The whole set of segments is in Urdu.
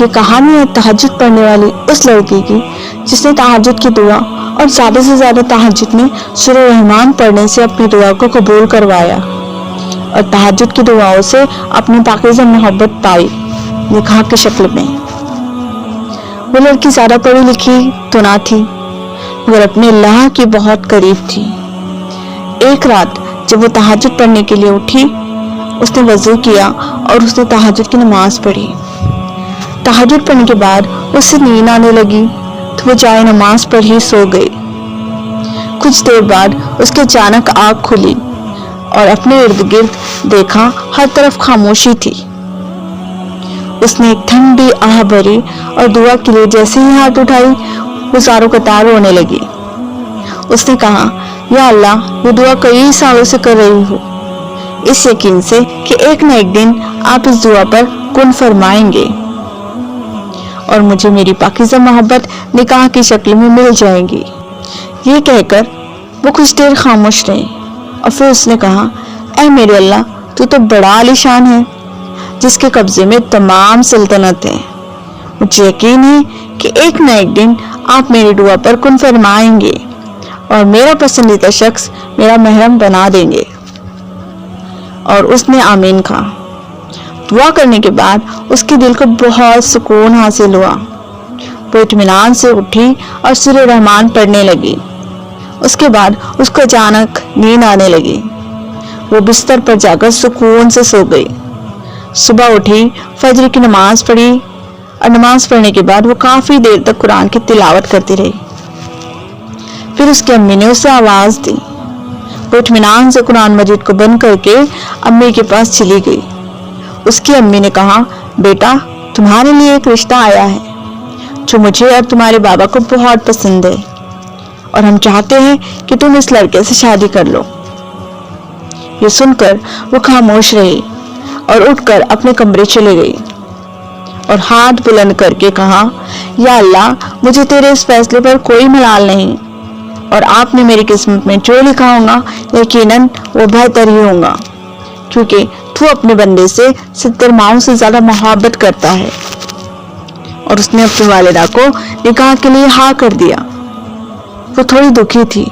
یہ کہانی ہے تہجد پڑھنے والی اس لڑکی کی جس نے تہجد کی دعا اور زیادہ سے زیادہ تہجد میں سورہ رحمان پڑھنے سے اپنی دعا کو قبول کروایا اور تہجد کی دعاؤں سے اپنی پاکیزہ محبت پائی نکاح کی شکل میں۔ وہ لڑکی زیادہ پڑھی لکھی تو نہ تھی مگر اپنے اللہ کی بہت قریب تھی۔ ایک رات جب وہ تہجد پڑھنے کے لیے اٹھی، اس نے وضو کیا اور اس نے تہجد کی نماز پڑھی۔ تہجد پڑھنے کے بعد اس سے نیند آنے لگی تو وہ جائے نماز پڑھی سو گئی۔ کچھ دیر بعد اس کے اچانک آنکھ کھلی اور اپنے ارد گرد دیکھا، ہر طرف خاموشی تھی۔ اس نے ایک ٹھنڈی آہ بھری اور دعا کے لیے جیسے ہی ہاتھ اٹھائی، وہ زاروں قطار رونے لگی۔ اس نے کہا، یا اللہ، یہ دعا کئی سالوں سے کر رہی ہوں، اس یقین سے کہ ایک نہ ایک دن آپ اس دعا پر کن فرمائیں گے اور مجھے میری پاکیزہ محبت نکاح کی شکل میں مل جائے گی۔ یہ کہہ کر وہ کچھ دیر خاموش رہی اور پھر اس نے کہا، اے میرے اللہ، تو بڑا عالی شان ہے جس کے قبضے میں تمام سلطنت ہے۔ مجھے یقین ہے کہ ایک نہ ایک دن آپ میری دعا پر کن فرمائیں گے اور میرا پسندیدہ شخص میرا محرم بنا دیں گے۔ اور اس نے آمین کہا۔ دعا کرنے کے بعد اس کے دل کو بہت سکون حاصل ہوا۔ وہ اطمینان سے اٹھی اور سورہ رحمان پڑھنے لگی۔ اس کے بعد اس کو اچانک نیند آنے لگی۔ وہ بستر پر جا کر سکون سے سو گئی۔ صبح اٹھی، فجر کی نماز پڑھی اور نماز پڑھنے کے بعد وہ کافی دیر تک قرآن کی تلاوت کرتی رہی۔ پھر اس کی امی نے اسے آواز دی۔ وہ اطمینان سے قرآن مجید کو بند کر کے امی کے پاس چلی گئی۔ اس کی امی نے کہا، بیٹا، تمہارے لیے ایک رشتہ آیا ہے جو مجھے اور تمہارے بابا کو بہت پسند ہے اور ہم چاہتے ہیں کہ تم اس لڑکے سے شادی کر لو۔ یہ سن کر وہ خاموش رہی اور اٹھ کر اپنے کمرے چلے گئی اور ہاتھ بلند کر کے کہا، یا اللہ، مجھے تیرے اس فیصلے پر کوئی ملال نہیں اور آپ نے میری قسمت میں جو لکھا ہوگا یقیناً وہ بہتر ہی ہوگا، کیونکہ تو اپنے بندے سے 70 ماؤں سے زیادہ محبت کرتا ہے۔ اور اس نے اپنی والدہ کو نکاح کے لیے ہاں کر دیا۔ وہ تھوڑی دکھی تھی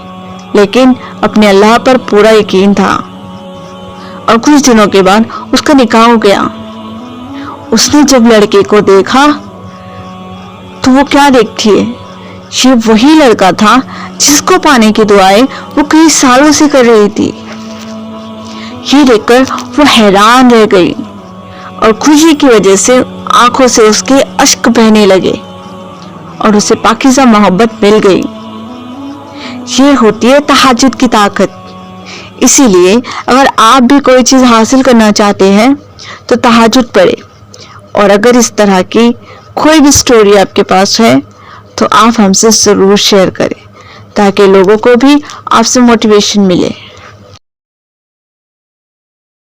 لیکن اپنے اللہ پر پورا یقین تھا۔ اور کچھ دنوں کے بعد اس کا نکاح ہو گیا۔ اس نے جب لڑکے کو دیکھا تو وہ کیا دیکھتی ہے، یہ وہی لڑکا تھا جس کو پانے کی دعائیں وہ کئی سالوں سے کر رہی تھی۔ یہ دیکھ کر وہ حیران رہ گئی اور خوشی کی وجہ سے آنکھوں سے اس کے اشک بہنے لگے اور اسے پاکیزہ محبت مل گئی۔ یہ ہوتی ہے تہجد کی طاقت۔ اسی لیے اگر آپ بھی کوئی چیز حاصل کرنا چاہتے ہیں تو تہجد پڑھیں، اور اگر اس طرح کی کوئی بھی سٹوری آپ کے پاس ہے تو آپ ہم سے ضرور شیئر کریں تاکہ لوگوں کو بھی آپ سے موٹیویشن ملے۔